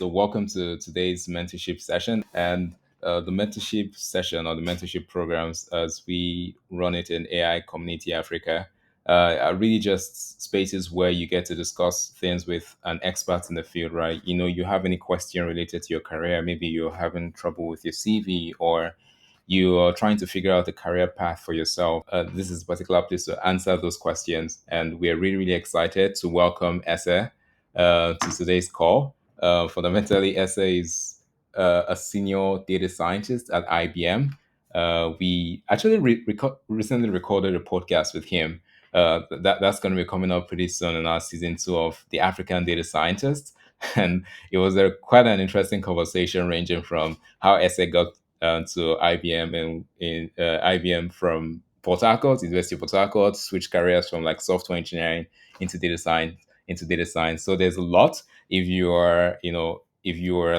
So welcome to today's mentorship session. And the mentorship session or the mentorship programs, as we run it in AI Community Africa, are really just spaces where you get to discuss things with an expert in the field, right? You have any question related to your career, maybe you're having trouble with your CV, or you are trying to figure out a career path for yourself. This is a particular place to answer those questions. And we're really, really excited to welcome Ese to today's call. Fundamentally, Ese is a senior data scientist at IBM. We actually recently recorded a podcast with him. That's going to be coming up pretty soon in our season 2 of the African Data Scientist. And it was quite an interesting conversation, ranging from how Ese got to IBM and in IBM from Port Harcourt, University of Port Harcourt, switched careers from like software engineering into data science. So there's a lot. If you are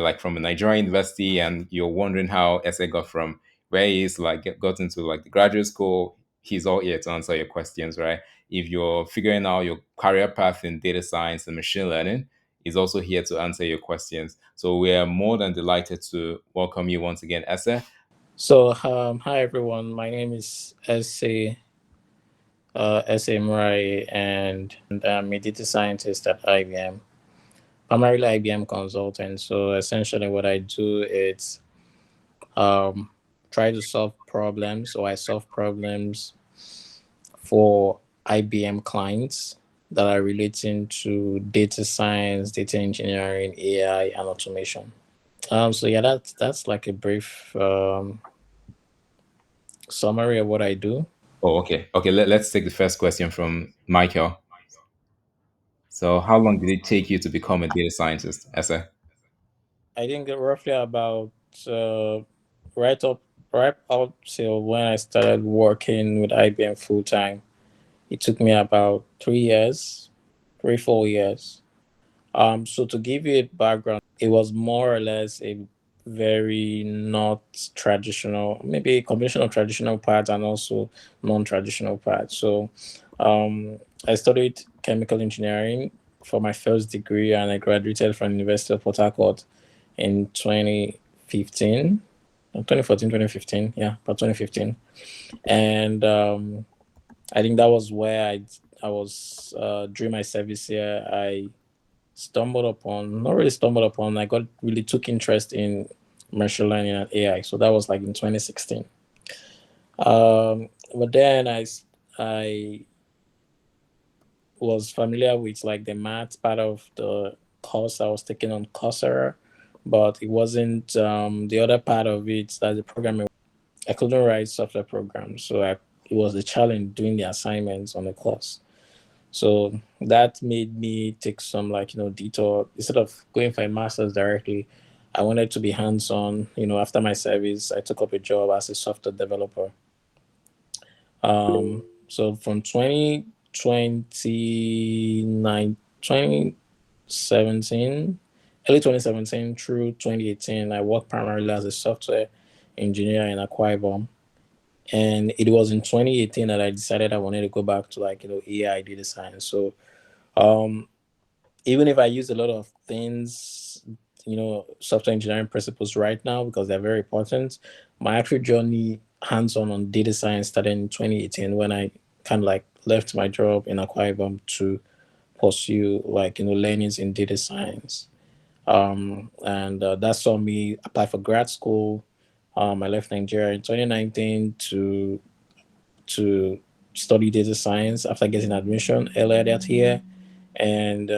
like from a Nigerian university and you're wondering how Ese got from where he is, like got into like the graduate school, he's all here to answer your questions, right? If you're figuring out your career path in data science and machine learning, he's also here to answer your questions. So we are more than delighted to welcome you once again, Ese. Hi everyone. My name is Ese Emuraye, and I'm a data scientist at IBM, primarily IBM Consulting. So essentially, what I do is um, try to solve problems. So I solve problems for IBM clients that are relating to data science, data engineering, AI, and automation. So yeah, that's like a brief summary of what I do. Oh, okay. Okay, let's take the first question from Michael. So how long did it take you to become a data scientist, Ese? I think roughly about uh, right up right up till when I started working with IBM full time. It took me about 3 years, 3 4 years. So to give you a background, it was more or less a very not traditional, maybe a combination of traditional parts and also non-traditional parts. So I studied chemical engineering for my first degree, and I graduated from University of Port Harcourt in 2015, 2014, 2015. Yeah, about 2015. And I think that was where I was during my service here. I stumbled upon, not really stumbled upon, I got really took interest in machine learning and AI. So that was like in 2016. But then I was familiar with like the math part of the course I was taking on Coursera, but it wasn't the other part of it, that the programming. I couldn't write software programs, so it was a challenge doing the assignments on the course. So that made me take some like detour. Instead of going for a master's directly, I wanted to be hands on. After my service, I took up a job as a software developer. So from 2017, early 2017 through 2018, I worked primarily as a software engineer in Akwa Ibom. And it was in 2018 that I decided I wanted to go back to like AI data science. So um, even if I use a lot of things, software engineering principles right now because they're very important, my actual journey hands on data science started in 2018 when I kind of like left my job in Akwa Ibom to pursue like learnings in data science. And that saw me apply for grad school. I left Nigeria in 2019 to study data science after getting admission earlier that year. And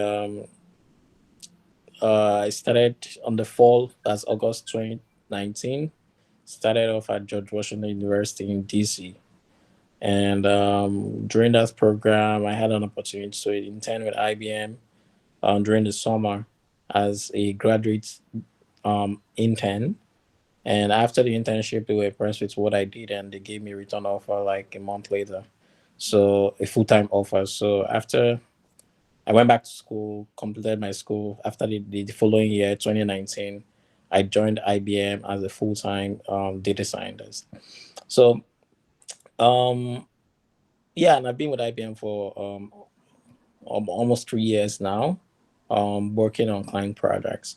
I started on the fall, that's August 2019. Started off at George Washington University in DC. And during that program, I had an opportunity to intern with IBM during the summer as a graduate intern. And after the internship, they were impressed with what I did, and they gave me a return offer like a month later. So a full time offer. So after I went back to school, completed my school. After the following year, 2019, I joined IBM as a full time data scientist. So, um, yeah, and I've been with IBM for almost 3 years now, working on client projects.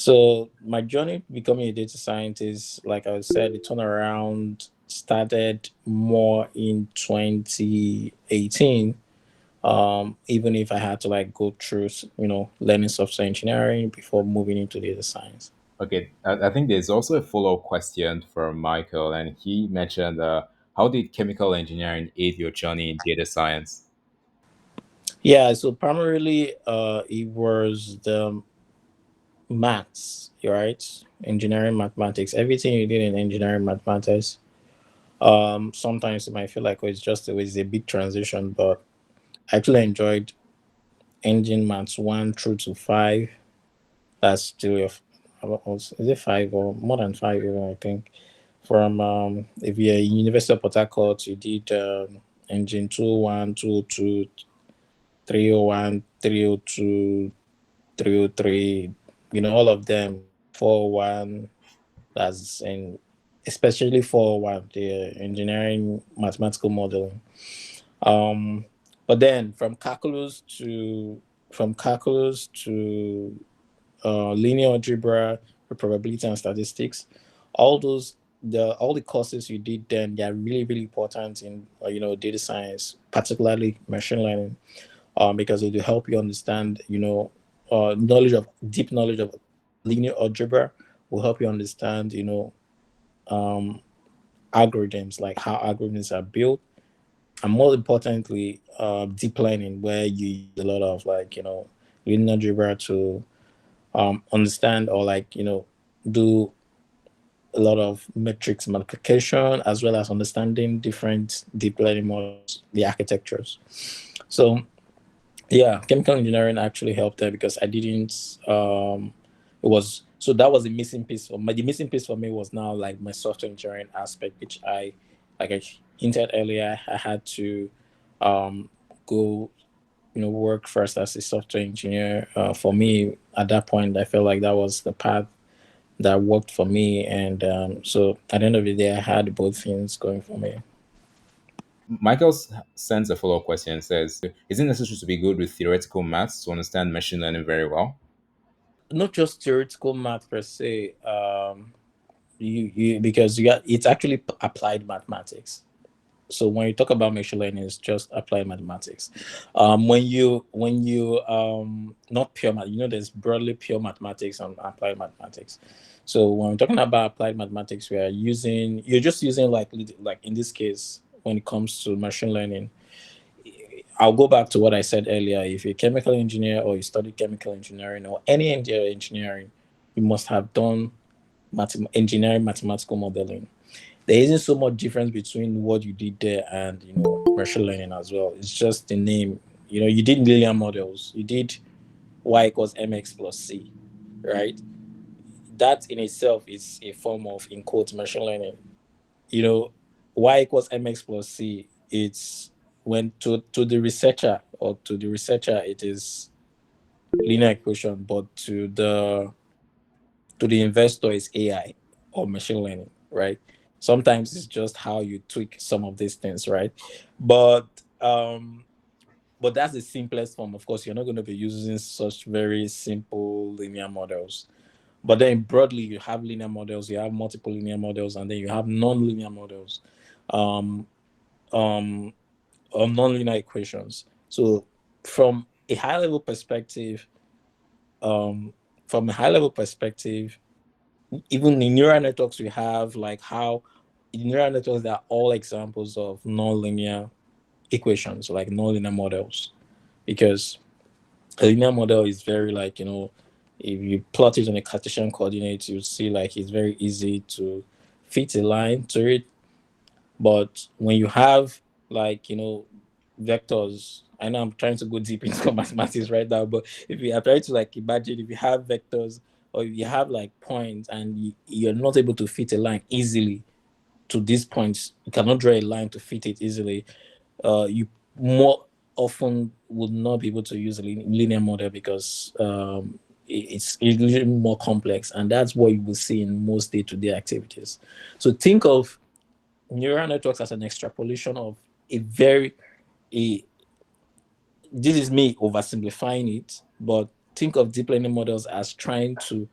So my journey becoming a data scientist, like I said, the turnaround started more in 2018. Even if I had to like go through, learning software engineering before moving into data science. Okay, I think there's also a follow-up question from Michael, and he mentioned, how did chemical engineering aid your journey in data science? Yeah, so primarily, it was the maths, right? Engineering mathematics. Everything you did in engineering mathematics. Sometimes it might feel like, oh, it's a big transition, but I actually enjoyed engine maths 1 through to 5. That's still is it 5 or more than 5 even, I think. From if you're in University of Port Harcourt, you did engine 201, 202, 301, 302, 303, all of them, 401, that's in especially 401, the engineering mathematical modeling. Um, but then from calculus to linear algebra, probability and statistics, all the courses you did then, they are really really important in data science, particularly machine learning, because it will help you understand, knowledge of deep knowledge of linear algebra will help you understand, um, algorithms, like how algorithms are built, and more importantly, deep learning, where you use a lot of like linear algebra to understand, or like do a lot of matrix multiplication, as well as understanding different deep learning models, the architectures. So yeah, chemical engineering actually helped there because I didn't. It was so that was the missing piece for me. The missing piece for me was now like my software engineering aspect, which like I hinted earlier, I had to go work first as a software engineer. For me, at that point, I felt like that was the path that worked for me, and so at the end of the day, I had both things going for me. Michael sends a follow-up question and says, is it necessary to be good with theoretical maths to understand machine learning very well? Not just theoretical math per se. You because you got it's actually applied mathematics. So when you talk about machine learning, it's just applied mathematics. When you not pure math, there's broadly pure mathematics and applied mathematics. So when we're talking about applied mathematics, you're just using like in this case, when it comes to machine learning, I'll go back to what I said earlier. If you're a chemical engineer or you study chemical engineering or any engineering, you must have done engineering mathematical modeling. There isn't so much difference between what you did there and machine learning as well. It's just the name. You did linear models. You did y equals mx plus c, right? That in itself is a form of, in quotes, machine learning. You know, y equals mx plus c. It's when to the researcher it is linear equation, but to the investor is AI or machine learning, right? Sometimes it's just how you tweak some of these things, right? But um, but that's the simplest form. Of course, you're not going to be using such very simple linear models. But then broadly, you have linear models, you have multiple linear models, and then you have non-linear models, um, um, or non-linear equations. So from a high level perspective, um, from a high level perspective, even in neural networks, we have like how in neural networks, they are all examples of nonlinear equations, like nonlinear models, because a linear model is very like, if you plot it on a Cartesian coordinate, you see like it's very easy to fit a line to it. But when you have like, vectors, I know I'm trying to go deep into mathematics right now, but if you are trying to like imagine, if you have vectors or if you have like points and you're not able to fit a line easily to these points, you cannot draw a line to fit it easily. You more often would not be able to use a linear model because it's a little more complex, and that's what you will see in most day-to-day activities. So think of neural networks as an extrapolation of a very a this is me oversimplifying it, but think of deep learning models as trying to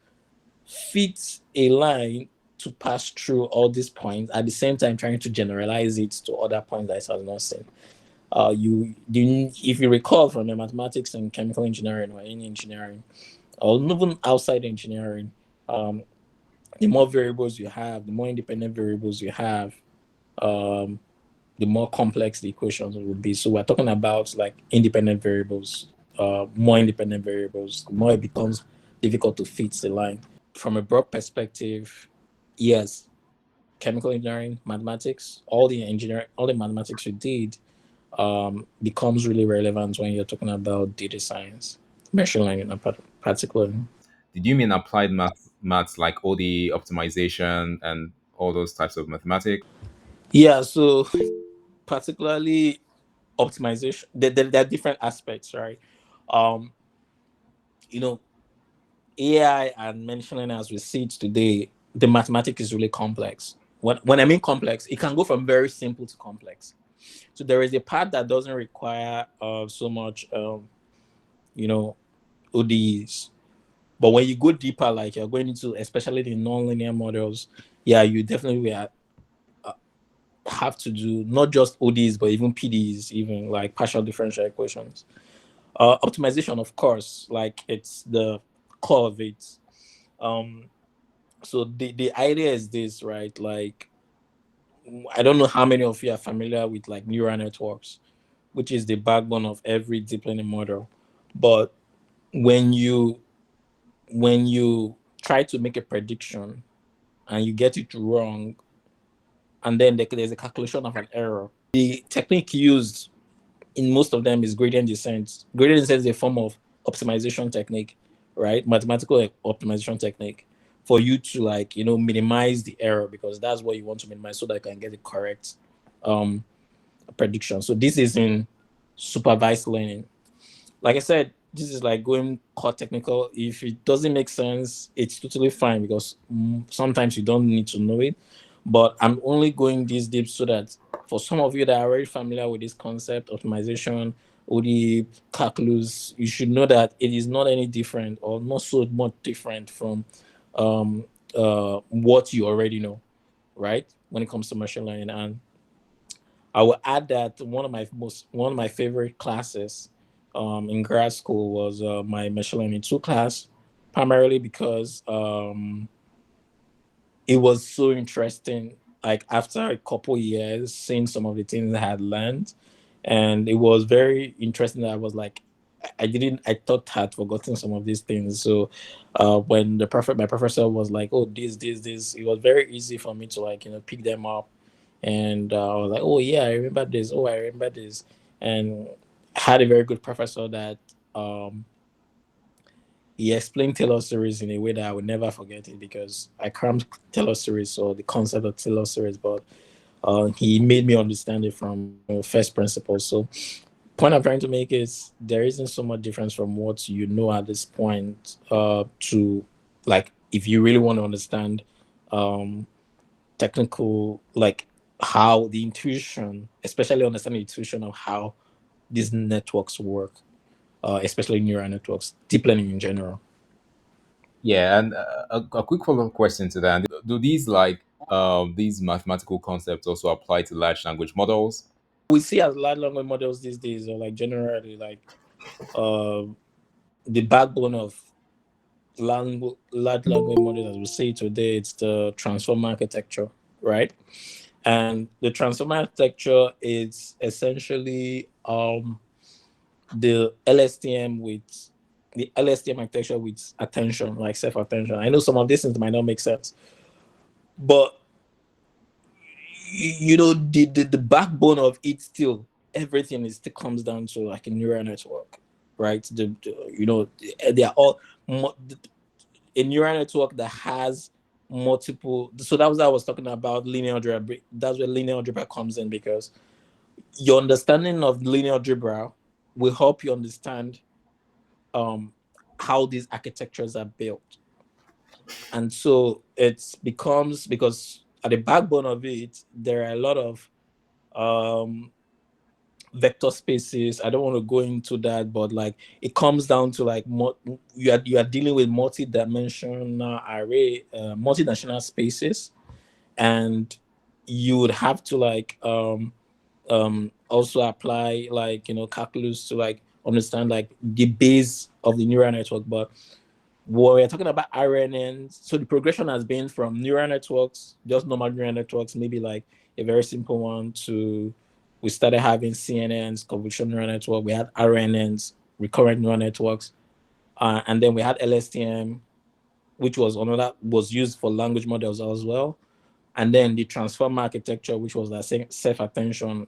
fit a line to pass through all these points at the same time trying to generalize it to other points that it has not seen. If you recall from the mathematics and chemical engineering or any engineering, or even outside engineering, um, the more variables you have, the more independent variables you have, um, the more complex the equations will be. So we're talking about like independent variables, more independent variables, the more it becomes difficult to fit the line. From a broad perspective, yes, chemical engineering, mathematics, all the mathematics you did becomes really relevant when you're talking about data science, machine learning, particularly. Did you mean applied maths like all the optimization and all those types of mathematics? Yeah, so particularly optimization, there are different aspects, right? Um, you know, AI and machine learning as we see it today, the mathematics is really complex. When I mean complex, it can go from very simple to complex. So there is a part that doesn't require so much, you know, ODEs. But when you go deeper, like you're going into, especially the nonlinear models, yeah, you definitely have to do not just ODEs, but even PDEs, even like partial differential equations. Optimization, of course, like it's the core of it. Um, so the idea is this, right? Like I don't know how many of you are familiar with like neural networks, which is the backbone of every deep learning model. But when you when you try to make a prediction and you get it wrong, and then there's a calculation of an error, the technique used in most of them is gradient descent. Gradient descent is a form of optimization technique, right? Mathematical optimization technique for you to like minimize the error, because that's what you want to minimize so that you can get the correct um, prediction. So this is in supervised learning. Like I said, this is like going core technical. If it doesn't make sense, it's totally fine, because sometimes you don't need to know it. But I'm only going this deep so that for some of you that are already familiar with this concept, optimization, OD, calculus, you should know that it is not any different, or not so much different from um, what you already know, right? When it comes to machine learning. And I will add that one of my favorite classes in grad school was my machine learning two class, primarily because it was so interesting. Like after a couple years, seeing some of the things I had learned, and it was very interesting. That I was like, I thought I had forgotten some of these things. So when my professor was like, "Oh, this," it was very easy for me to like pick them up, and I was like, "Oh yeah, I remember this. Oh, I remember this," and I had a very good professor that um he explained Taylor series in a way that I would never forget it, because I crammed Taylor series, or the concept of Taylor series, but he made me understand it from first principles. So point I'm trying to make is there isn't so much difference from what you know at this point to like if you really want to understand um, technical, like how the intuition, especially understanding the intuition of how these networks work, especially neural networks, deep learning in general. Yeah, and a quick follow-up question to that: do these mathematical concepts also apply to large language models? We see as large language models these days, or like generally like uh, the backbone of large language models as we see it today, it's the transformer architecture, right? And the transformer architecture is essentially the LSTM with the LSTM architecture with attention, like self attention. I know some of these things might not make sense, but the backbone of it still, everything is still comes down to like a neural network, right? They are all a neural network that has multiple. So that was what I was talking about linear algebra. That's where linear algebra comes in, because your understanding of linear algebra will help you understand um, how these architectures are built. And so it becomes, because at the backbone of it there are a lot of um, vector spaces. I don't want to go into that, but like it comes down to like you are dealing with multi-dimensional array, multinational spaces, and you would have to like also apply like calculus to like understand like the base of the neural network. But we're talking about RNNs. So the progression has been from neural networks, just normal neural networks, maybe like a very simple one, to we started having CNNs, convolutional neural network. We had RNNs, recurrent neural networks, and then we had LSTM, which was another was used for language models as well. And then the transformer architecture, which was that self-attention,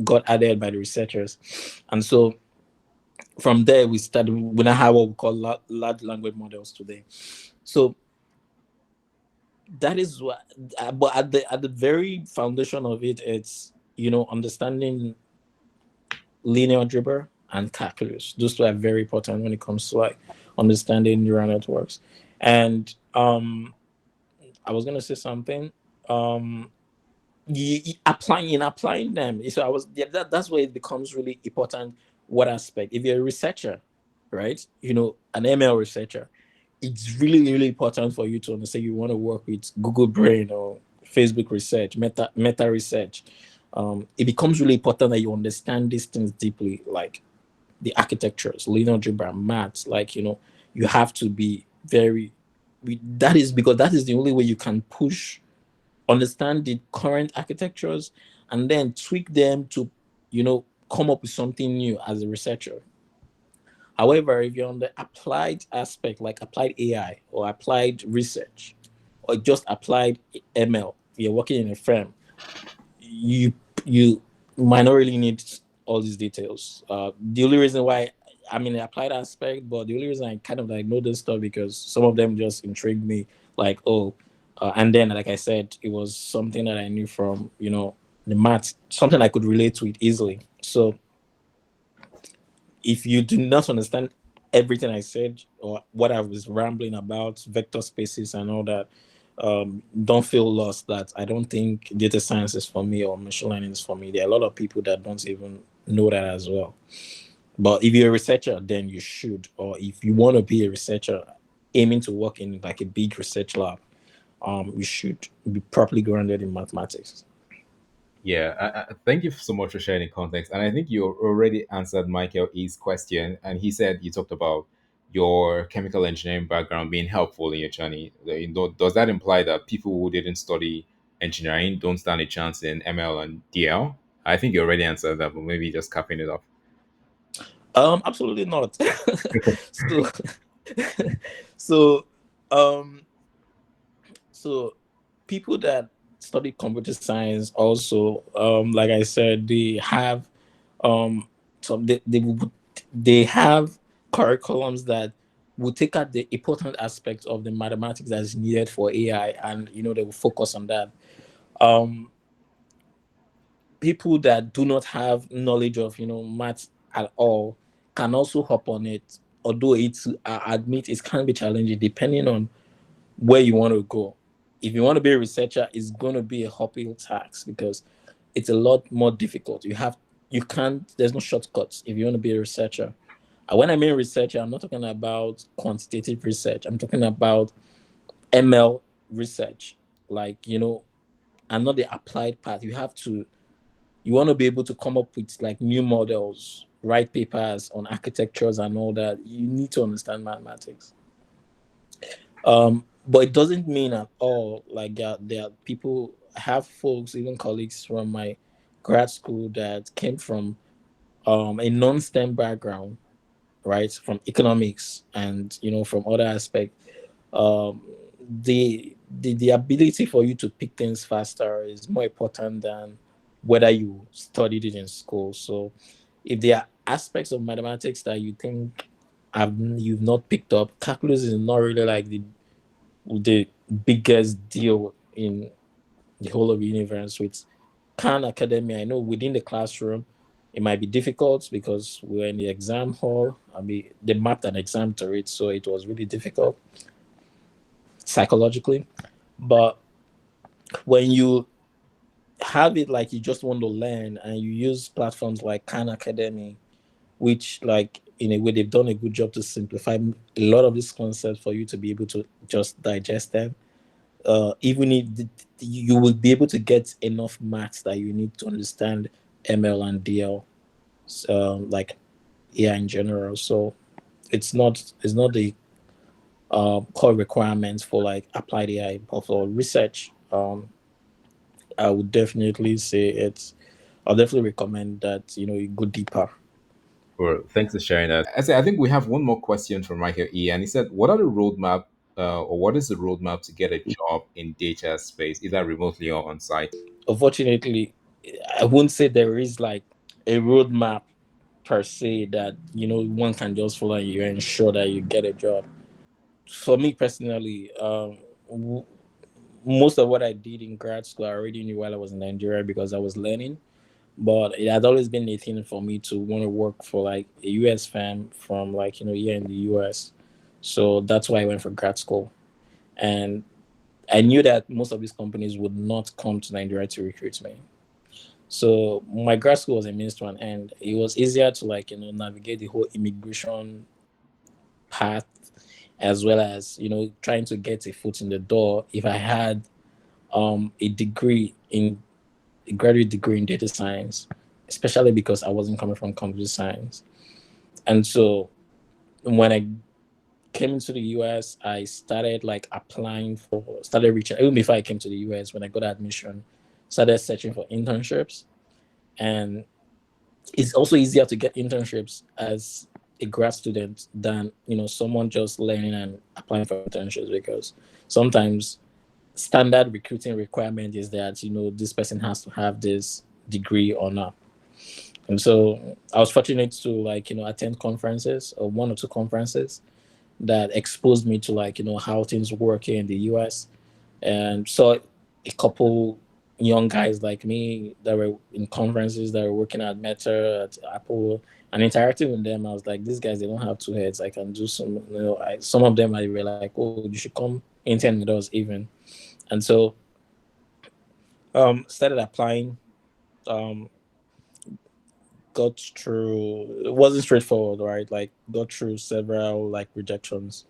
got added by the researchers. And so from there, we now have what we call large language models today. So that is what, but at the very foundation of it, it's understanding linear algebra and calculus. Those two are very important when it comes to like understanding neural networks. And I was gonna say something. Um, applying them. So that's where it becomes really important. What aspect? If you're a researcher, right? An ML researcher, it's really, really important for you to understand. You want to work with Google Brain or Facebook research, meta research. It becomes really important that you understand these things deeply, like the architectures, linear algebra, maths. Like you have to be very. That is because that is the only way you can understand the current architectures and then tweak them to come up with something new as a researcher. However, if you're on the applied aspect, like applied AI or applied research or just applied ML, you're working in a firm, you might not really need all these details. The only reason why I'm in the applied aspect, but the only reason I kind of like know this stuff because some of them just intrigued me, like and then like I said, it was something that I knew from the math, something I could relate to it easily. So if you do not understand everything I said or what I was rambling about, vector spaces and all that, don't feel lost that I don't think data science is for me or machine learning is for me. There are a lot of people that don't even know that as well. But if you're a researcher, then you should, or if you want to be a researcher aiming to work in like a big research lab, you should be properly grounded in mathematics. Yeah, thank you so much for sharing the context. And I think you already answered Michael E's question. And he said you talked about your chemical engineering background being helpful in your journey. Does that imply that people who didn't study engineering don't stand a chance in ML and DL? I think you already answered that, but maybe just capping it off. Absolutely not. so, so, um, so people that study computer science also, like I said, they have some they have curriculums that will take out the important aspects of the mathematics that is needed for AI, and they will focus on that. Um, People that do not have knowledge of maths at all can also hop on it, although it's I admit it can be challenging depending on where you want to go. If you want to be a researcher, it's going to be a uphill task because it's a lot more difficult. You can't, there's no shortcuts if you want to be a researcher. And when I mean researcher, I'm not talking about quantitative research. I'm talking about ML research, like and not the applied part. You want to be able to come up with like new models, write papers on architectures and all that. You need to understand mathematics. But it doesn't mean at all like there are people, I have folks, even colleagues from my grad school that came from a non-STEM background, right? From economics and from other aspects. Um, the ability for you to pick things faster is more important than whether you studied it in school. So if there are aspects of mathematics that you think you've not picked up, calculus is not really like the biggest deal in the whole of the universe. With Khan Academy, I know within the classroom, it might be difficult because we're in the exam hall. I mean, they mapped an exam to it, so it was really difficult psychologically. But when you have it like you just want to learn, and you use platforms like Khan Academy, which like in a way they've done a good job to simplify a lot of these concepts for you to be able to just digest them. Even if you will be able to get enough maths that you need to understand ML and DL, like AI in general. So it's not the core requirements for like applied AI, but for research, I would definitely say it's. I'll definitely recommend that you go deeper. Well, thanks for sharing that. I think we have one more question from right here, E, and he said, "What are the roadmap, or what is the roadmap to get a job in data space, either remotely or on site?" Unfortunately, I wouldn't say there is like a roadmap per se that one can just follow and you ensure that you get a job. For me personally, most of what I did in grad school I already knew while I was in Nigeria because I was learning. But it had always been a thing for me to want to work for like a US firm from like here in the US. So that's why I went for grad school. And I knew that most of these companies would not come to Nigeria to recruit me. So my grad school was a means to an end. It was easier to like navigate the whole immigration path, as well as trying to get a foot in the door if I had a degree in a graduate degree in data science, especially because I wasn't coming from computer science. And so when I came into the US, I started like applying for, started reaching, even before I came to the US, when I got admission, started searching for internships. And it's also easier to get internships as a grad student than, someone just learning and applying for internships, because sometimes standard recruiting requirement is that, this person has to have this degree or not. And so I was fortunate to like, attend conferences, or one or two conferences that exposed me to like, how things work here in the US, and saw a couple young guys like me that were in conferences, that were working at Meta, at Apple, and interacting with them. I was like, these guys, they don't have two heads. I can do some, some of them I were like, oh, you should come intern with us even. And so started applying, um, got through, it wasn't straightforward, right? Like got through several like rejections,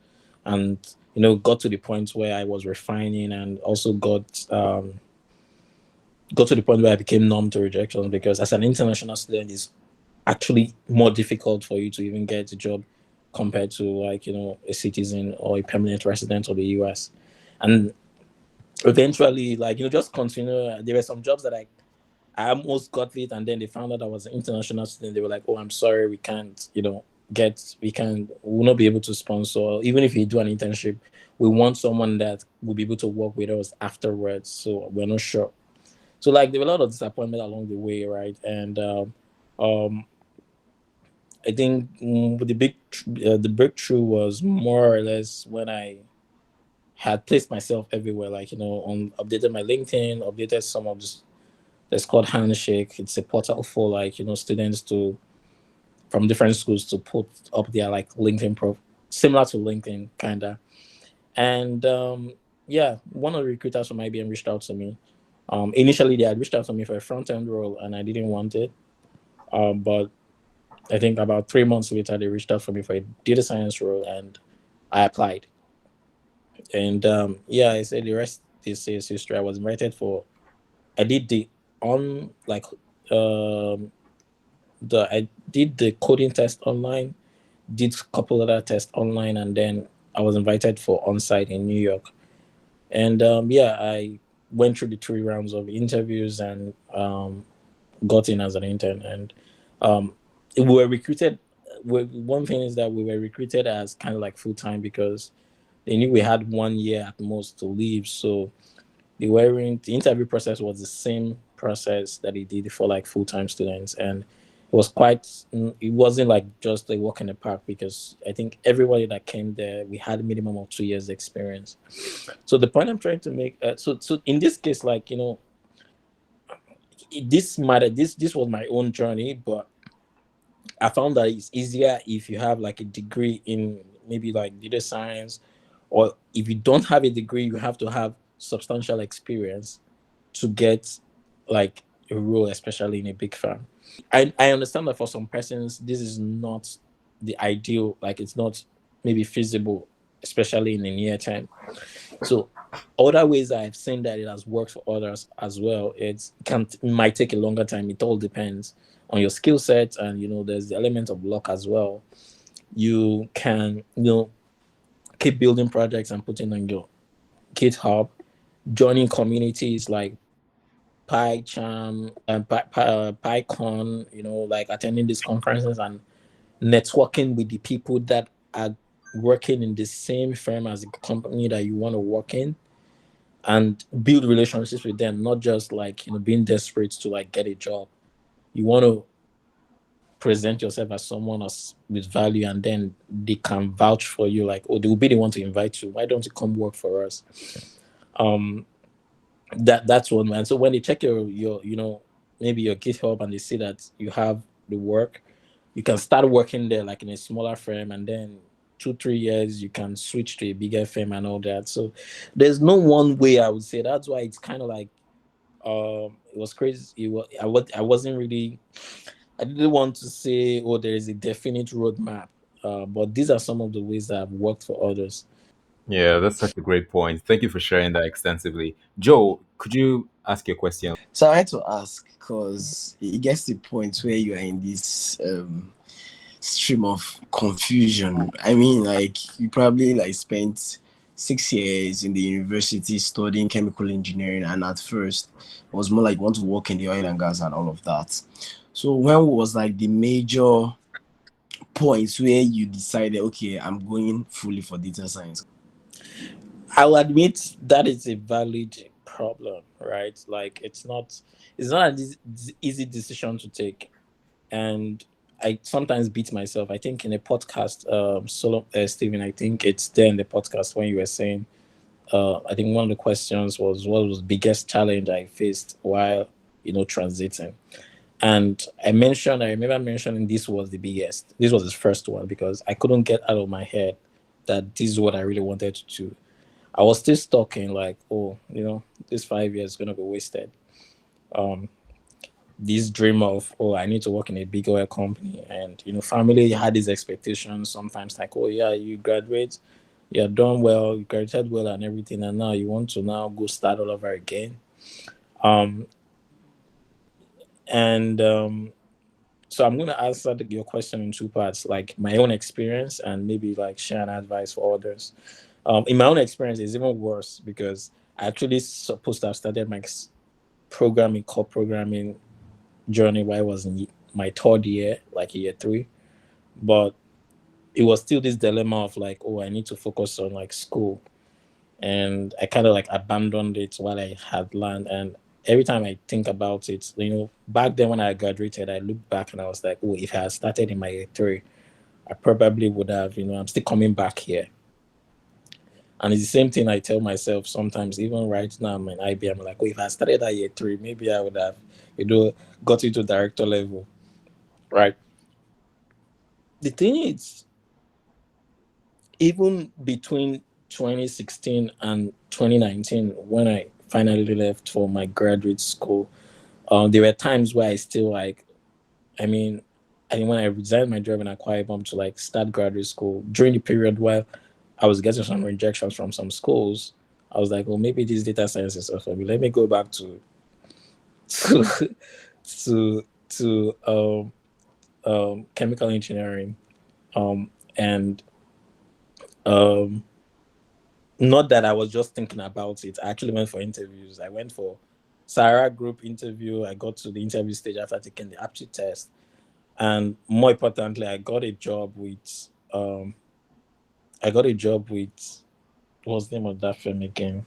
and got to the point where I was refining, and also got to the point where I became numb to rejection, because as an international student, it's actually more difficult for you to even get a job compared to like a citizen or a permanent resident of the US. And eventually, like just continue. There were some jobs that I almost got it, and then they found out I was an international student. They were like, "Oh, I'm sorry, we can't, we can, will not be able to sponsor. Even if you do an internship, we want someone that will be able to work with us afterwards. So we're not sure." So like there were a lot of disappointment along the way, right? And um, I think the breakthrough was more or less when I had placed myself everywhere, like on updated my LinkedIn, updated some of this. It's called Handshake. It's a portal for like students to from different schools to put up their like LinkedIn similar to LinkedIn kinda. And yeah, one of the recruiters from IBM reached out to me. Initially, they had reached out to me for a front end role, and I didn't want it. But I think about 3 months later, they reached out for me for a data science role, and I applied. And yeah, I said the rest is history. I was invited for. I did the on like um I did the coding test online, did a couple other tests online, and then I was invited for on site in New York. And yeah, I went through the 3 rounds of interviews, and got in as an intern. And um, we were recruited. One thing is that we were recruited as kind of like full time, because they knew we had 1 year at most to leave. So the interview process was the same process that he did for like full time students, and it wasn't like just a walk in the park, because I think everybody that came there, we had a minimum of 2 years experience. So the point I'm trying to make, so in this case, like this matter, this was my own journey, but I found that it's easier if you have like a degree in maybe like data science, or if you don't have a degree, you have to have substantial experience to get like a role, especially in a big firm. I understand that for some persons this is not the ideal, like it's not maybe feasible, especially in the near term. So other ways I've seen that it has worked for others as well. It might take a longer time. It all depends on your skill set, and there's the element of luck as well. You can keep building projects and putting on your GitHub, joining communities like PyCharm and PyCon, like attending these conferences and networking with the people that are working in the same firm as the company that you want to work in, and build relationships with them, not just like being desperate to like get a job. You want to present yourself as someone else with value, and then they can vouch for you, like, oh, they will be the one to invite you, why don't you come work for us? um that's one man. So when they check your maybe your GitHub, and they see that you have the work, you can start working there like in a smaller firm, and then 2 3 years you can switch to a bigger firm and all that. So there's no one way, I would say. That's why it's kind of like it was crazy. I wasn't really, I didn't want to say, oh, there is a definite roadmap, but these are some of the ways that have worked for others. Yeah, that's such a great point. Thank you for sharing that extensively. Joe, could you ask your question? So I had to ask because it gets to the point where you are in this stream of confusion. I mean, like you probably like spent 6 years in the university studying chemical engineering, and at first it was more like you want to work in the oil and gas and all of that. So when was like the major points where you decided, okay, I'm going fully for data science? I'll admit that is a valid problem, right? Like it's not an easy decision to take, and I sometimes beat myself. I think in a podcast, solo Stephen, I think it's there in the podcast when you were saying, I think one of the questions was what was the biggest challenge I faced while transiting, and I remember mentioning this was the biggest. This was the first one because I couldn't get out of my head that this is what I really wanted to do. I was still stuck in like, oh, this 5 years is gonna be wasted. Um, this dream of, oh, I need to work in a big oil company, and family had these expectations sometimes, like, oh yeah, you graduate, you're done well, you graduated well and everything, and now you want to now go start all over again. Um, and So I'm gonna answer your question in two parts, like my own experience and maybe like share an advice for others. In my own experience, it's even worse because I actually supposed to have started my programming, core programming journey while I was in my third year, like year three. But it was still this dilemma of like, oh, I need to focus on like school. And I kind of like abandoned it while I had learned. And every time I think about it, back then when I graduated, I look back and I was like, oh, if I had started in my year three, I probably would have, I'm still coming back here. And it's the same thing I tell myself sometimes, even right now I'm in IBM, like, oh, if I started at year three, maybe I would have, you know, got into director level, right? The thing is, even between 2016 and 2019, when I finally left for my graduate school, there were times where I still like, I mean, I think when I resigned my job in Akwa Ibom to like start graduate school during the period where I was getting some rejections from some schools, I was like, well, maybe this data science is for me. Let me go back to to to chemical engineering. And um, Not that I was just thinking about it. I actually went for interviews. I went for Sarah group interview. I got to the interview stage after taking the aptitude test, and more importantly, I got a job with what's the name of that firm again?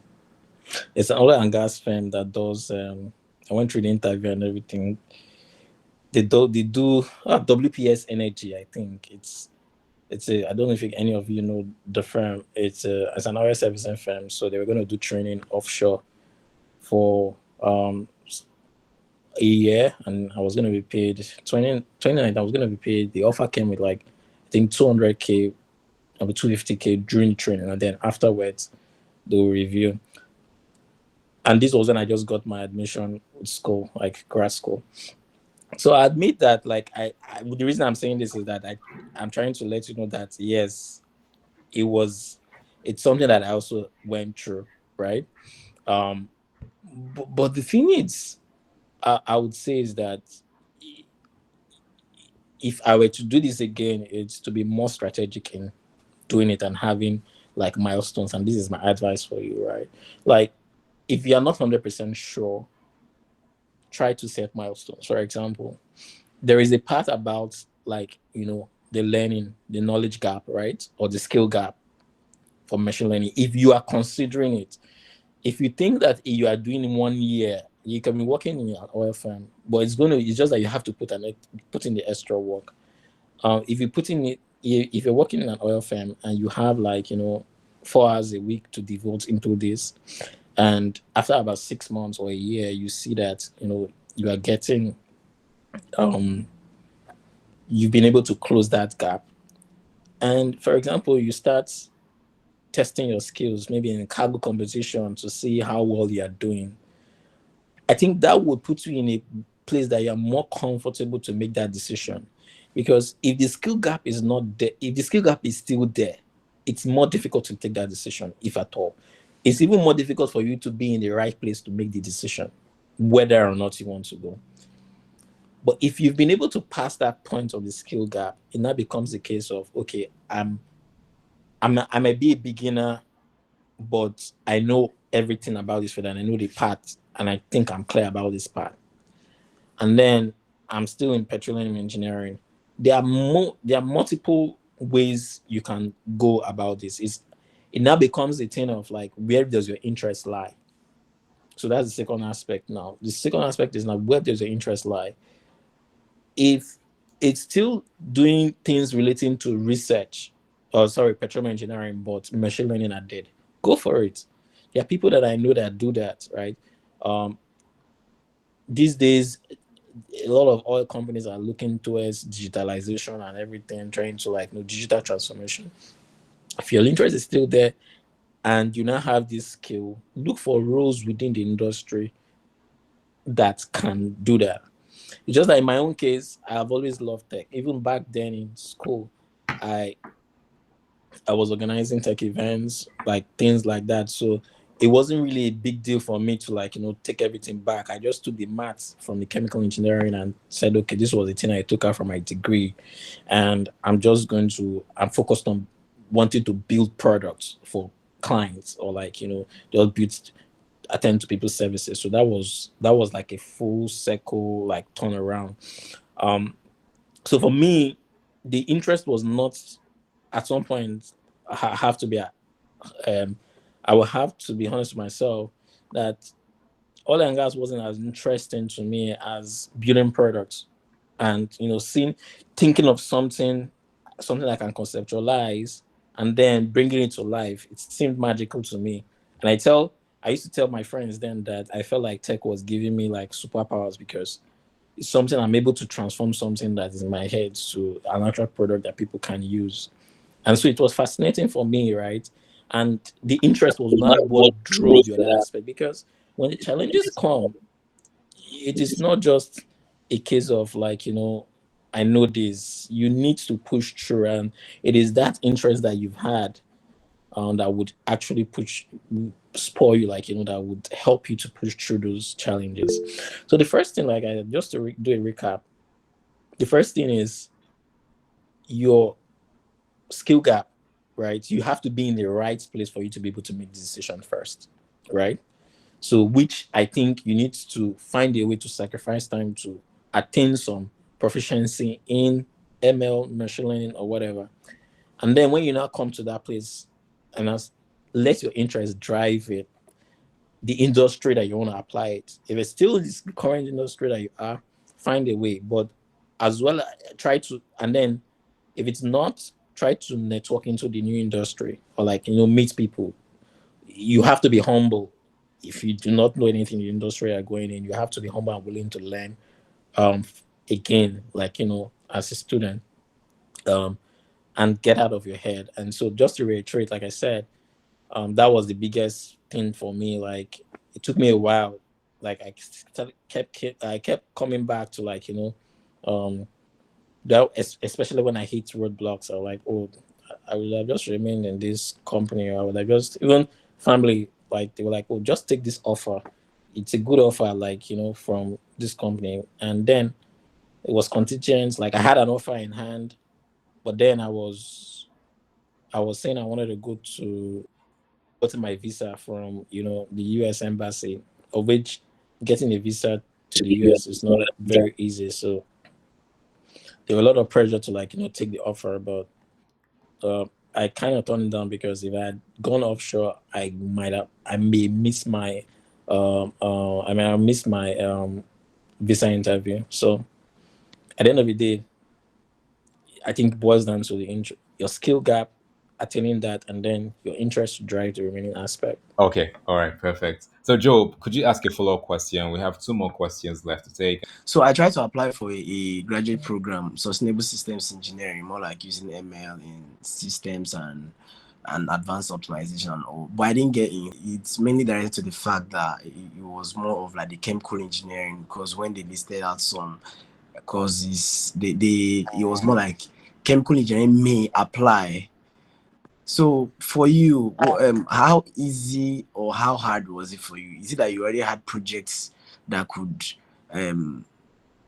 It's an oil and gas firm that does. I went through the interview and everything. They do WPS Energy. I think it's a, I don't know if any of you know the firm. It's an oil servicing firm. So they were going to do training offshore for a year, and I was going to be paid 29. I was going to be paid. The offer came with like I think 200K or 250K during training, and then afterwards they will review. And this was when I just got my admission with school, like grad school. So I admit that, like, the reason I'm saying this is that I'm trying to let you know that yes, it was, it's something that I also went through, right? Um, but the thing is, I would say is that if I were to do this again, it's to be more strategic in doing it and having like milestones. And this is my advice for you, right? Like, if you're not 100% sure, try to set milestones. For example, there is a part about, like, the learning, the knowledge gap, right? Or the skill gap for machine learning. If you are considering it, if you think that you are doing in 1 year, you can be working in an oil firm, but it's just that you have to put in the extra work. If you put in it, if you're working in an oil firm and you have, like, 4 hours a week to devote into this, and after about 6 months or a year, you see that you are getting, um you've been able to close that gap. And for example, you start testing your skills, maybe in a cargo competition, to see how well you are doing. I think that would put you in a place that you're more comfortable to make that decision. Because if the skill gap is not there, if the skill gap is still there, it's more difficult to take that decision, if at all. It's even more difficult for you to be in the right place to make the decision, whether or not you want to go. But if you've been able to pass that point of the skill gap, it now becomes a case of, okay, I may be a beginner, but I know everything about this field and I know the part, and I think I'm clear about this part. And then I'm still in petroleum engineering. There are multiple ways you can go about this. It now becomes a thing of, like, where does your interest lie? So that's the second aspect now. The second aspect is now, where does your interest lie? If it's still doing things relating to research, or sorry, petroleum engineering, but machine learning are dead, go for it. There are people that I know that do that, right? Um, these days, a lot of oil companies are looking towards digitalization and everything, trying to, like, digital transformation. If your interest is still there and you now have this skill, look for roles within the industry that can do that. It's just that in my own case, I've always loved tech. Even back then in school, I I was organizing tech events, like things like that. So it wasn't really a big deal for me to, like, take everything back. I just took the maths from the chemical engineering and said, okay, this was the thing I took out from my degree. And I'm focused on wanting to build products for clients, or, like, just attend to people's services. So that was like a full circle, like, turnaround. Um, so for me, the interest was not, at some point, I have to be um I will have to be honest with myself that oil and gas wasn't as interesting to me as building products, and thinking of something I can conceptualize and then bringing it to life. It seemed magical to me. And I used to tell my friends then that I felt like tech was giving me, like, superpowers, because it's something I'm able to transform something that is in my head to an actual product that people can use. And so it was fascinating for me, right? And the interest was not what drove the other aspect, because when the challenges come, it is not just a case of, like, I know this. You need to push through, and it is that interest that you've had, that would actually spoil you, like, that would help you to push through those challenges. So the first thing, like, just to do a recap, the first thing is your skill gap, right? You have to be in the right place for you to be able to make the decision first, right? So, which I think you need to find a way to sacrifice time to attain some proficiency in ML, machine learning, or whatever. And then when you now come to that place, and let your interest drive it, the industry that you want to apply it. If it's still this current industry that you are, find a way. But as well, try to, and then if it's not, try to network into the new industry, or, like, meet people. You have to be humble. If you do not know anything in the industry you're going in, you have to be humble and willing to learn. Um, Again, like, as a student, um, and get out of your head. And so, just to reiterate, like I said, that was the biggest thing for me. Like, it took me a while. Like I kept coming back to like, that especially when I hit roadblocks, I was like, oh, I would have just remained in this company. I would have just, even family, like they were like, oh, just take this offer. It's a good offer, like, from this company. And then it was contingent. Like I had an offer in hand, but then I was saying I wanted to go to my visa from, the US embassy, of which getting a visa to the US is not very easy. So there was a lot of pressure to like, take the offer, but uh, I kind of turned it down because if I had gone offshore, I may miss my, I miss my visa interview. So at the end of the day, I think it boils down to your skill gap, attaining that, and then your interest to drive the remaining aspect. Okay, all right, perfect. So, Job, could you ask a follow-up question? We have two more questions left to take. So I tried to apply for a graduate program, sustainable systems engineering, more like using ML in systems and advanced optimization and all. But I didn't get in. It's mainly directed to the fact that it was more of like the chemical engineering, because when they listed out some courses, it was more like chemical engineering may apply. So for you, how easy or how hard was it for you? Is it that you already had projects that could um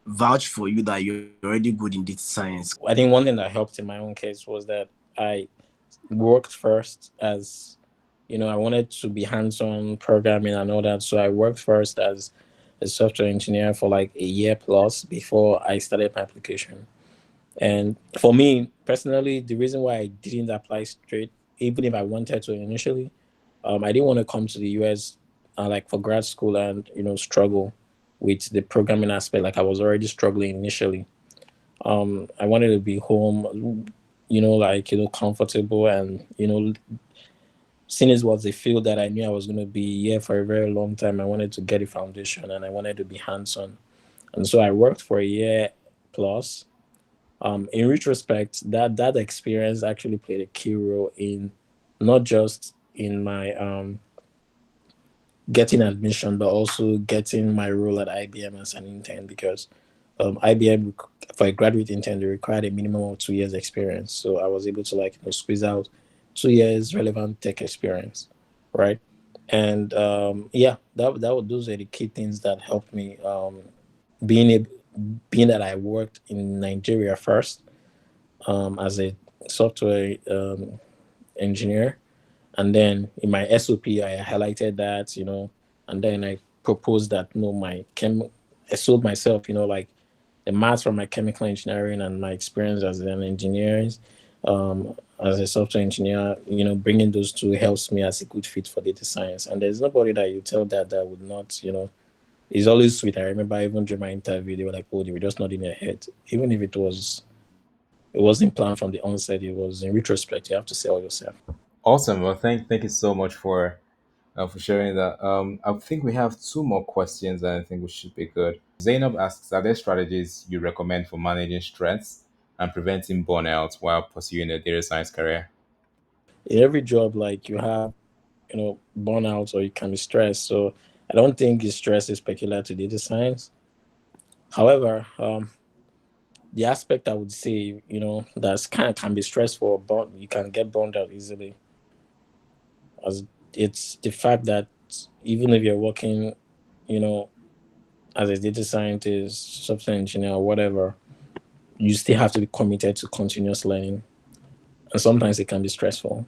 vouch for you that you're already good in data science? I think one thing that helped in my own case was that I worked first as, I wanted to be hands-on programming and all that. So I worked first as a software engineer for like a year plus before I started my application. And for me personally, the reason why I didn't apply straight, even if I wanted to initially, I didn't want to come to the US like for grad school and struggle with the programming aspect. Like I was already struggling initially. I wanted to be home, like comfortable, and since it was a field that I knew I was going to be here for a very long time, I wanted to get a foundation and I wanted to be hands-on. And so I worked for a year plus. In retrospect, that experience actually played a key role in not just in my getting admission, but also getting my role at IBM as an intern, because IBM for a graduate intern they required a minimum of 2 years experience. So I was able to like squeeze out 2 years relevant tech experience, right? And yeah, those are the key things that helped me. Being a being that I worked in Nigeria first as a software engineer, and then in my SOP, I highlighted that, and then I proposed that, I sold myself, like the maths from my chemical engineering and my experience as an engineer, as a software engineer, bringing those two helps me as a good fit for data science. And there's nobody that you tell that would not, it's always sweet. I remember even during my interview, they were like, oh, they were just nodding their head. Even if it wasn't planned from the onset, it was in retrospect, you have to sell yourself. Awesome. Well, thank you so much for sharing that. I think we have two more questions, and I think we should be good. Zainab asks, are there strategies you recommend for managing stress and preventing burnout while pursuing a data science career? In every job, like you have, burnout or you can be stressed. So I don't think the stress is peculiar to data science. However, the aspect I would say, that's kind of can be stressful, but you can get burned out easily. As it's the fact that even if you're working, you know, as a data scientist, software engineer, or whatever, you still have to be committed to continuous learning, and sometimes it can be stressful.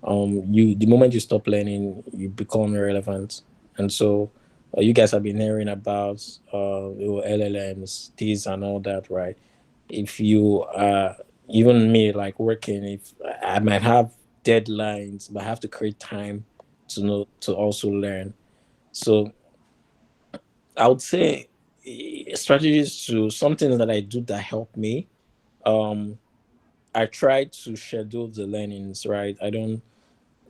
The moment you stop learning, you become irrelevant, and so you guys have been hearing about LLMs, this and all that, right? If you even me like working, if I might have deadlines, but I have to create time to know to also learn. So I would say strategies to something that I do that help me. Um, I try to schedule the learnings, right? I don't,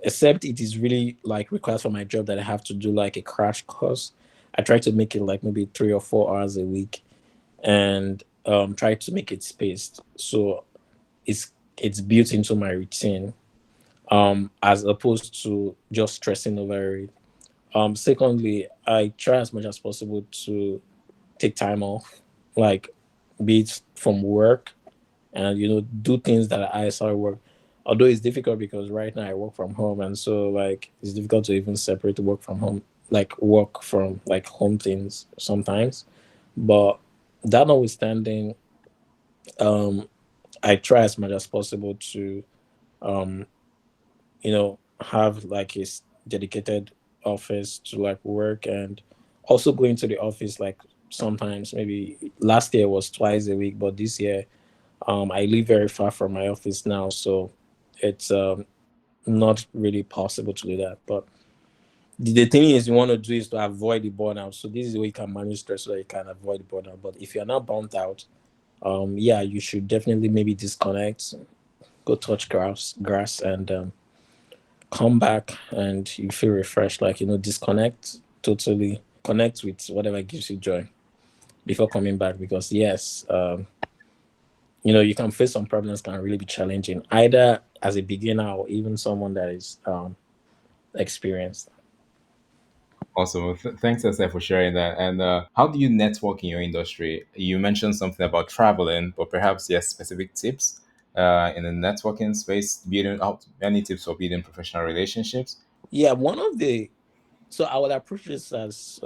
except it is really like required for my job that I have to do like a crash course. I try to make it like maybe 3 or 4 hours a week, and try to make it spaced so it's built into my routine, as opposed to just stressing over it. Secondly, I try as much as possible to take time off, like be it from work, and do things that I outside work. Although it's difficult because right now I work from home, and so like it's difficult to even separate work from home, like work from like home things sometimes. But that notwithstanding, um, I try as much as possible to um, have like his dedicated office to like work, and also going to the office like sometimes. Maybe last year was twice a week, but this year I live very far from my office now, so it's not really possible to do that. But the thing is, you want to do is to avoid the burnout. So this is the way you can manage stress so that you can avoid the burnout. But if you're not burnt out, yeah, you should definitely maybe disconnect, go touch grass, and come back, and you feel refreshed. Like disconnect totally, connect with whatever gives you joy before coming back. Because yes, you can face some problems can really be challenging, either as a beginner or even someone that is experienced. Awesome. Well, thanks, Esther, for sharing that. And how do you network in your industry? You mentioned something about traveling, but perhaps yes, specific tips in the networking space, building out any tips for building professional relationships. Yeah, one of the so I would approach this as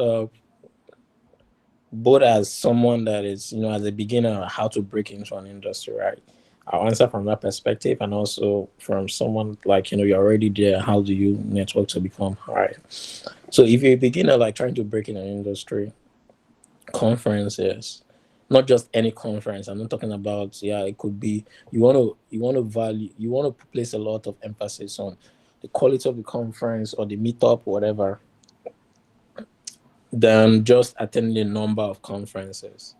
both as someone that is, as a beginner, how to break into an industry, right? I'll answer from that perspective, and also from someone like, you're already there, how do you network to become higher? So if you're a beginner, like trying to break in an industry, conferences, not just any conference. I'm not talking about, yeah, it could be you want to place a lot of emphasis on the quality of the conference or the meetup, whatever, than just attending a number of conferences.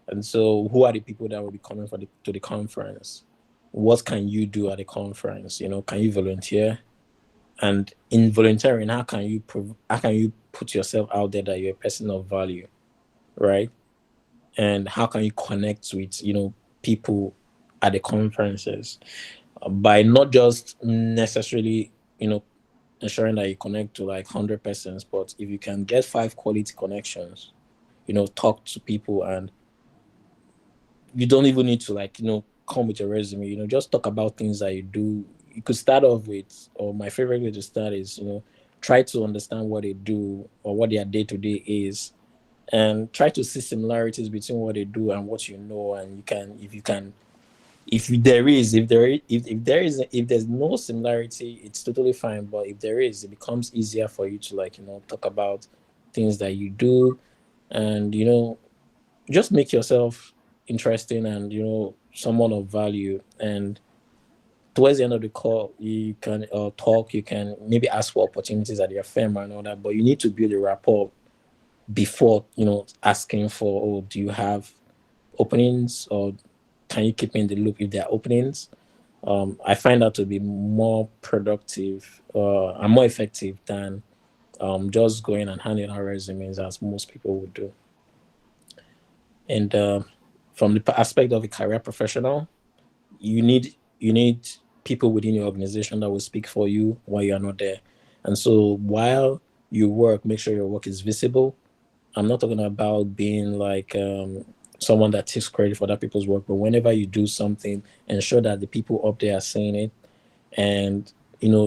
And so, who are the people that will be coming to the conference? What can you do at the conference? Can you volunteer? And in volunteering, how can you put yourself out there that you're a person of value, right? And how can you connect with people at the conferences, by not just necessarily ensuring that you connect to like 100 persons, but if you can get five quality connections, talk to people, and you don't even need to like come with your resume. Just talk about things that you do. You could start off with, or my favorite way to start is try to understand what they do or what their day-to-day is, and try to see similarities between what they do and what and you can if there is if there's no similarity, it's totally fine. But if there is, it becomes easier for you to like talk about things that you do, and just make yourself interesting, and someone of value. And towards the end of the call, you can talk, you can maybe ask for opportunities at your firm and all that, but you need to build a rapport before asking for, oh, do you have openings, or can you keep me in the loop if there are openings? I find that to be more productive and more effective than just going and handing out resumes as most people would do. And from the aspect of a career professional, you need people within your organization that will speak for you while you are not there. And so while you work, make sure your work is visible. I'm not talking about being like someone that takes credit for other people's work, but whenever you do something, ensure that the people up there are seeing it, and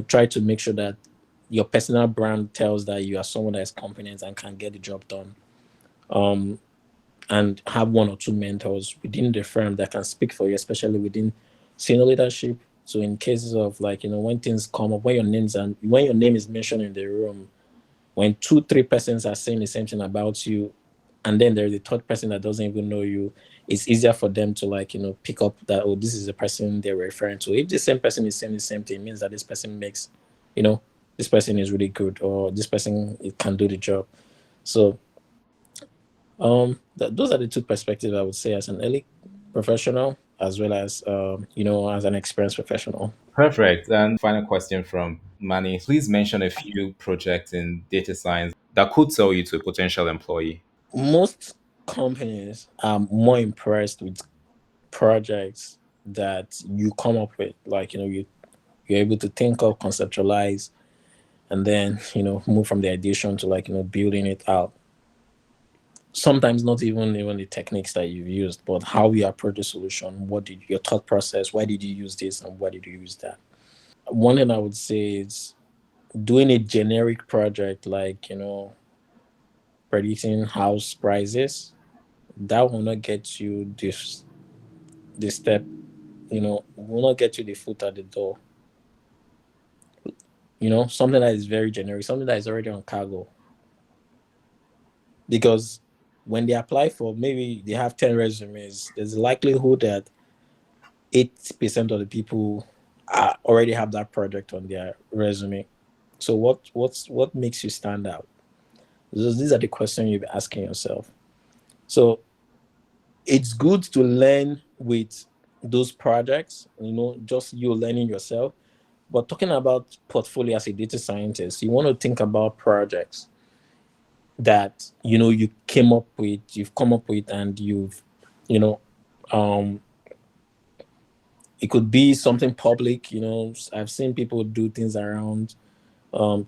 try to make sure that your personal brand tells that you are someone that is competent and can get the job done. Um, and have one or two mentors within the firm that can speak for you, especially within senior leadership. So in cases of like when things come up, when your name is mentioned in the room, when two, three persons are saying the same thing about you, and then there's the third person that doesn't even know you, it's easier for them to like, pick up that, oh, this is the person they're referring to. If the same person is saying the same thing, it means that this person you know, this person is really good, or this person it can do the job. So those are the two perspectives I would say as an early professional, as well as as an experienced professional. Perfect. And final question from Manny. Please mention a few projects in data science that could sell you to a potential employee. Most companies are more impressed with projects that you come up with, like you're able to think of, conceptualize, and then move from the ideation to building it out. Sometimes not even the techniques that you've used, but how you approach the solution. What did your thought process? Why did you use this and why did you use that? One thing I would say is doing a generic project like predicting house prices. That will not get you this step. Will not get you the foot at the door. Something that is very generic, something that is already on cargo. Because when they apply for, maybe they have 10 resumes, there's a likelihood that 8% of the people already have that project on their resume. So what makes you stand out? These are the questions you'll be asking yourself. So it's good to learn with those projects, just you learning yourself. But talking about portfolio as a data scientist, you want to think about projects that you've come up with, and um it could be something public. I've seen people do things around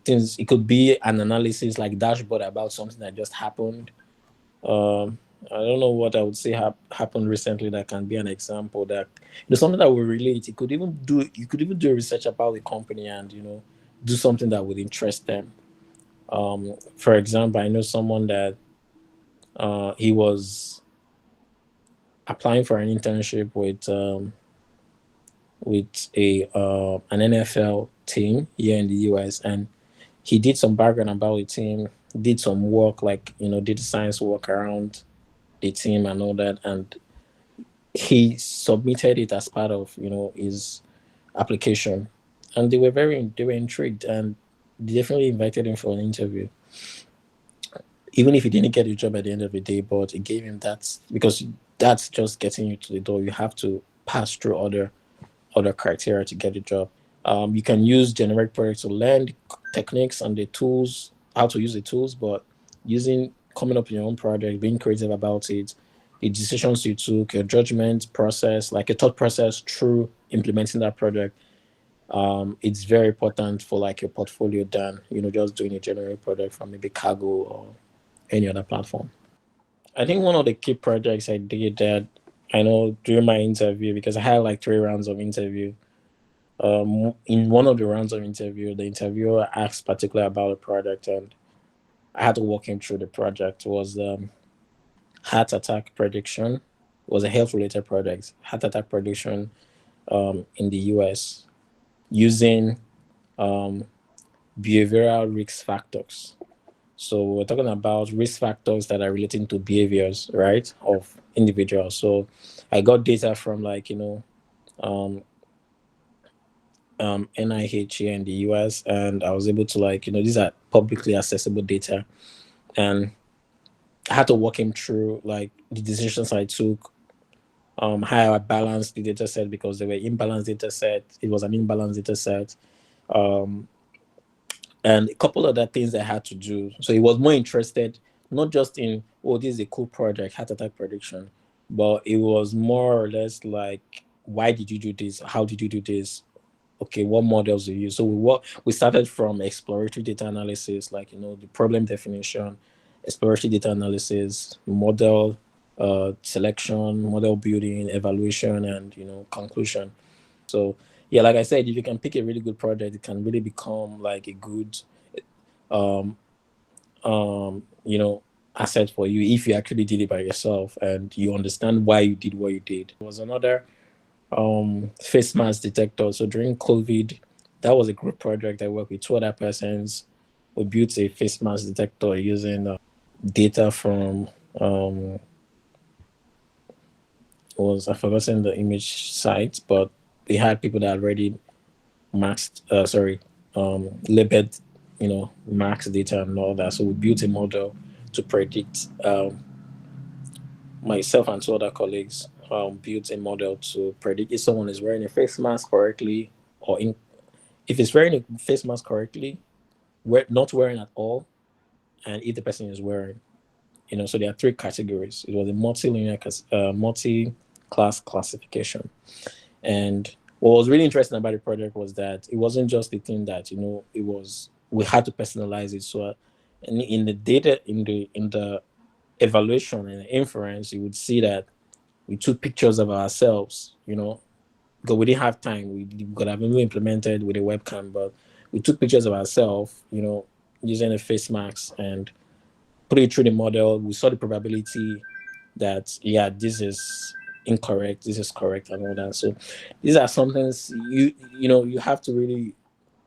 things. It could be an analysis like dashboard about something that just happened. I don't know what I would say happened recently that can be an example that something that will relate. You could even do research about the company and do something that would interest them. For example, I know someone that he was applying for an internship with a an NFL team here in the US, and he did some background about the team, did some work like did science work around the team and all that, and he submitted it as part of his application, and they were intrigued, and they definitely invited him for an interview, even if he didn't get a job at the end of the day. But it gave him that, because that's just getting you to the door. You have to pass through other criteria to get a job. You can use generic projects to learn the techniques and the tools, how to use the tools, but coming up with your own project, being creative about it, the decisions you took, your judgment process, like your thought process through implementing that project. It's very important for like your portfolio than just doing a generic project from maybe Cargo or any other platform. I think one of the key projects I did that I know during my interview, because I had like 3 rounds of interview. In one of the rounds of interview, the interviewer asked particularly about a project, and I had to walk him through the project. It was heart attack prediction. It was a health related project, heart attack prediction in the US using um, behavioral risk factors. So we're talking about risk factors that are relating to behaviors, right, of individuals. So I got data from um, NIH here in the US, and I was able to these are publicly accessible data, and I had to walk him through like the decisions I took, how I balanced the data set because they were imbalanced data set. It was an imbalanced data set. Um, and a couple other things I had to do. So he was more interested not just in, oh, this is a cool project, heart attack prediction, but it was more or less like, why did you do this? How did you do this? Okay, what models do you use? So we started from exploratory data analysis, like the problem definition, exploratory data analysis, model selection, model building, evaluation, and conclusion. So yeah, like I said, if you can pick a really good project, it can really become like a good um asset for you if you actually did it by yourself and you understand why you did what you did. There was another face mask detector. So during COVID, that was a group project. I worked with 2 other persons. We built a face mask detector using data from was I've forgotten the image site, but they had people that already masked labeled max data and all that. So we built a model to predict. Myself and 2 other colleagues built a model to predict if someone is wearing a face mask correctly, or if it's wearing a face mask correctly, not wearing at all, and if the person is wearing. So there are 3 categories. It was a multi-class classification. And what was really interesting about the project was that it wasn't just the thing that it was we had to personalize it. So in the data, in the evaluation and inference, you would see that we took pictures of ourselves, because we didn't have time. We could have been implemented with a webcam, but we took pictures of ourselves, using a face mask and put it through the model. We saw the probability that, yeah, this is incorrect, this is correct, and all that. So these are some things you have to really.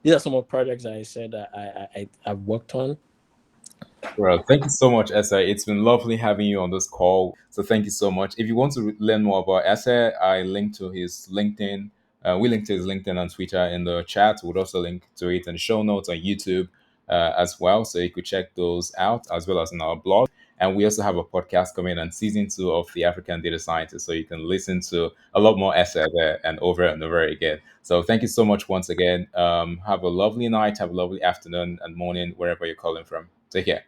These are some of the projects that I said that I've worked on. Well, thank you so much, Esther. It's been lovely having you on this call. So thank you so much. If you want to learn more about Esther, I linked to his LinkedIn. We linked to his LinkedIn and Twitter in the chat. We'll also link to it in the show notes on YouTube as well. So you could check those out as well as in our blog. And we also have a podcast coming on season 2 of the African Data Scientist. So you can listen to a lot more Esther there and over again. So thank you so much once again. Have a lovely night, have a lovely afternoon and morning, wherever you're calling from. Take care.